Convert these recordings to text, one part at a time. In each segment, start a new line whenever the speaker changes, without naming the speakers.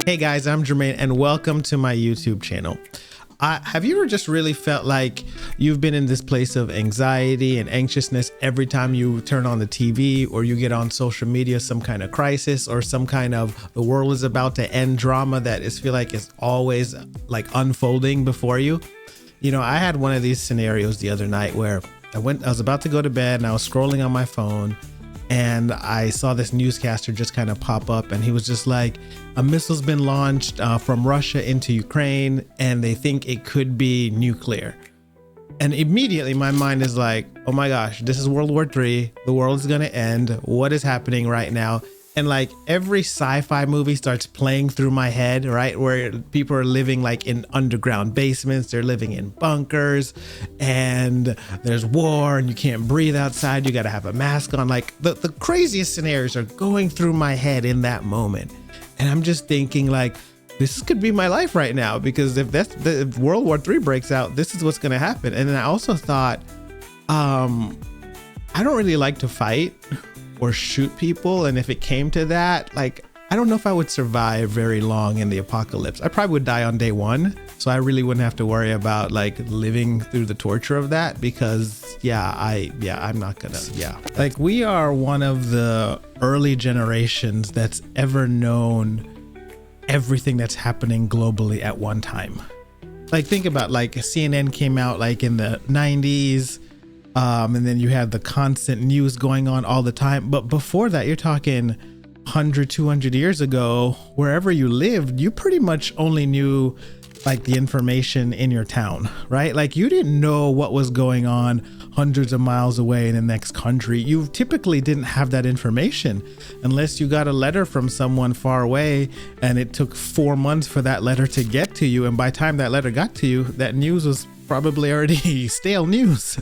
Hey guys, I'm Jermaine and welcome to my YouTube channel. Have you ever just really felt like you've been in this place of anxiety and anxiousness every time you turn on the TV or you get on social media, some kind of crisis or some kind of the world is about to end drama that is feel like is always like unfolding before you? You know, I had one of these scenarios the other night where I was about to go to bed and I was scrolling on my phone and I saw this newscaster just kind of pop up and he was just like, a missile's been launched from Russia into Ukraine and they think it could be nuclear. And immediately my mind is like, oh my gosh, this is World War III. The world is going to end. What is happening right now? And like every sci-fi movie starts playing through my head, right? Where people are living like in underground basements, they're living in bunkers and there's war and you can't breathe outside. You got to have a mask on. Like the craziest scenarios are going through my head in that moment. And I'm just thinking like, this could be my life right now, because if World War III breaks out, this is what's going to happen. And then I also thought, I don't really like to fight or shoot people. And if it came to that, like, I don't know if I would survive very long in the apocalypse. I probably would die on day one. So I really wouldn't have to worry about like living through the torture of that, because I'm not gonna, Like we are one of the early generations that's ever known everything that's happening globally at one time. Like think about like CNN came out like in the 90s. And then you had the constant news going on all the time. But before that, you're talking 100, 200 years ago, wherever you lived, you pretty much only knew like the information in your town, right? Like you didn't know what was going on hundreds of miles away in the next country. You typically didn't have that information unless you got a letter from someone far away and it took 4 months for that letter to get to you. And by the time that letter got to you, that news was probably already stale news.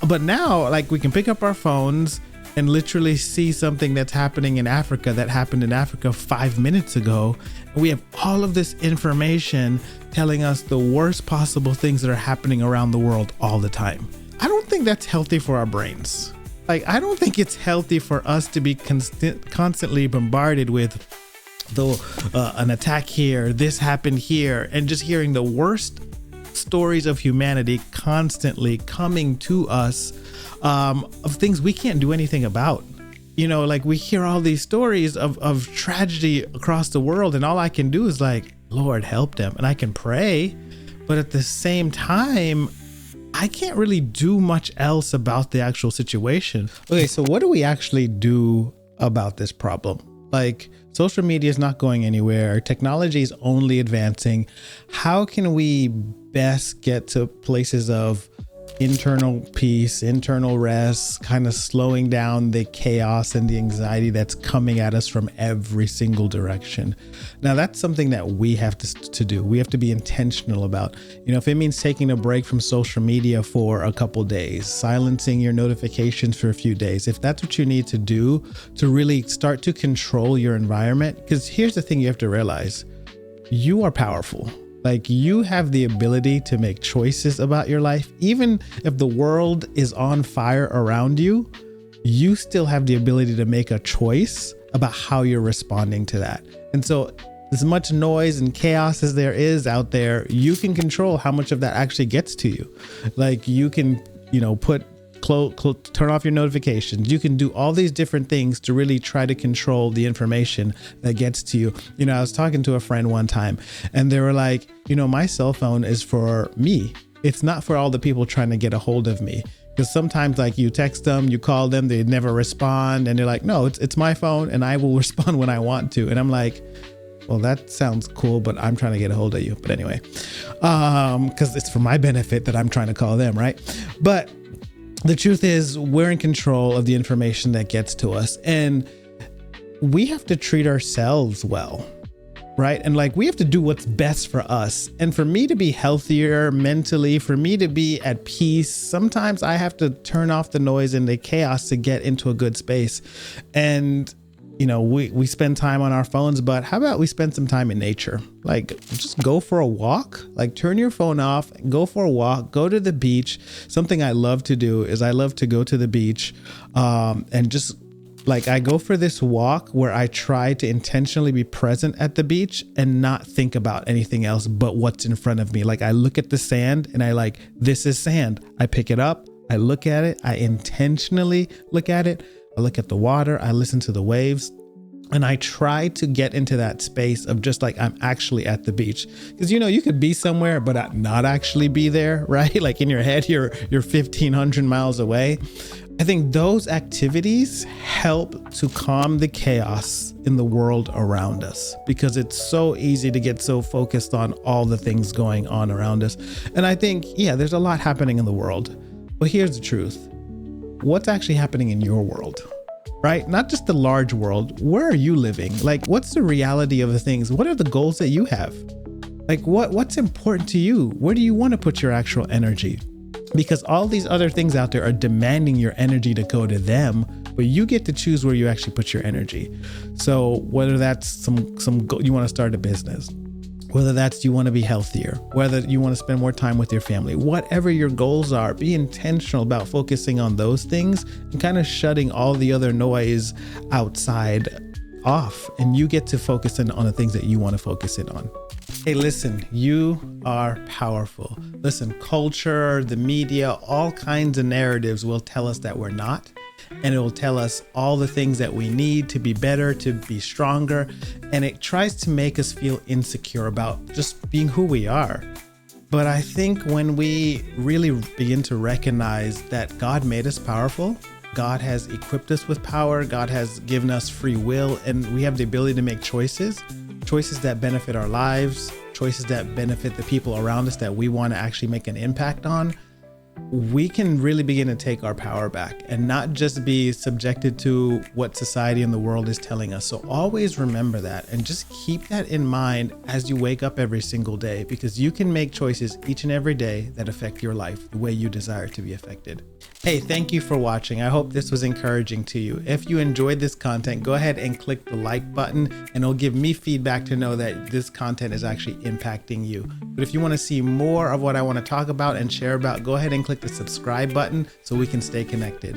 But now like we can pick up our phones and literally see something that's happening in Africa that happened in Africa 5 minutes ago. We have all of this information telling us the worst possible things that are happening around the world all the time. I don't think that's healthy for our brains. Like, I don't think it's healthy for us to be constantly bombarded with an attack here, this happened here, and just hearing the worst stories of humanity constantly coming to us of things we can't do anything about. You know, like we hear all these stories of tragedy across the world and all I can do is like, Lord, help them. And I can pray, but at the same time, I can't really do much else about the actual situation. Okay, so what do we actually do about this problem? Like social media is not going anywhere. Technology is only advancing. How can we best get to places of internal peace, internal rest, kind of slowing down the chaos and the anxiety that's coming at us from every single direction? Now, that's something that we have to do. We have to be intentional about, you know, if it means taking a break from social media for a couple days, silencing your notifications for a few days, if that's what you need to do to really start to control your environment. Because here's the thing you have to realize, you are powerful. Like you have the ability to make choices about your life. Even if the world is on fire around you, you still have the ability to make a choice about how you're responding to that. And so as much noise and chaos as there is out there, you can control how much of that actually gets to you. Like you can, you know, turn off your notifications. You can do all these different things to really try to control the information that gets to you. You know, I was talking to a friend one time and they were like, you know, my cell phone is for me. It's not for all the people trying to get a hold of me. Because sometimes like you text them, you call them, they never respond. And they're like, no, it's my phone and I will respond when I want to. And I'm like, well, that sounds cool, but I'm trying to get a hold of you. But anyway, because it's for my benefit that I'm trying to call them, right? But the truth is we're in control of the information that gets to us and we have to treat ourselves well, right? And like we have to do what's best for us. And for me to be healthier mentally, for me to be at peace, sometimes I have to turn off the noise and the chaos to get into a good space. And you know, we spend time on our phones, but how about we spend some time in nature? Like just go for a walk, like turn your phone off, go for a walk, go to the beach. Something I love to do is I love to go to the beach and just Like I go for this walk where I try to intentionally be present at the beach and not think about anything else but what's in front of me. Like I look at the sand and I like, this is sand. I pick it up, I look at it, I intentionally look at it. I look at the water, I listen to the waves. And I try to get into that space of just like, I'm actually at the beach. Because, you know, you could be somewhere, but not actually be there, right? Like in your head, you're 1,500 miles away. I think those activities help to calm the chaos in the world around us, because it's so easy to get so focused on all the things going on around us. And I think, yeah, there's a lot happening in the world. But here's the truth. What's actually happening in your world? Right? Not just the large world. Where are you living? Like, what's the reality of the things? What are the goals that you have? Like, what's important to you? Where do you want to put your actual energy? Because all these other things out there are demanding your energy to go to them, but you get to choose where you actually put your energy. So whether that's some you want to start a business, whether that's you want to be healthier, whether you want to spend more time with your family, whatever your goals are, be intentional about focusing on those things and kind of shutting all the other noise outside off. And you get to focus in on the things that you want to focus in on. Hey, listen, you are powerful. Listen, culture, the media, all kinds of narratives will tell us that we're not. And it will tell us all the things that we need to be better, to be stronger. And it tries to make us feel insecure about just being who we are. But I think when we really begin to recognize that God made us powerful, God has equipped us with power, God has given us free will, and we have the ability to make choices that benefit our lives, choices that benefit the people around us that we want to actually make an impact on, we can really begin to take our power back and not just be subjected to what society and the world is telling us. So always remember that and just keep that in mind as you wake up every single day, because you can make choices each and every day that affect your life the way you desire to be affected. Hey, thank you for watching. I hope this was encouraging to you. If you enjoyed this content, go ahead and click the like button and it'll give me feedback to know that this content is actually impacting you. But if you want to see more of what I want to talk about and share about, go ahead and click the subscribe button so we can stay connected.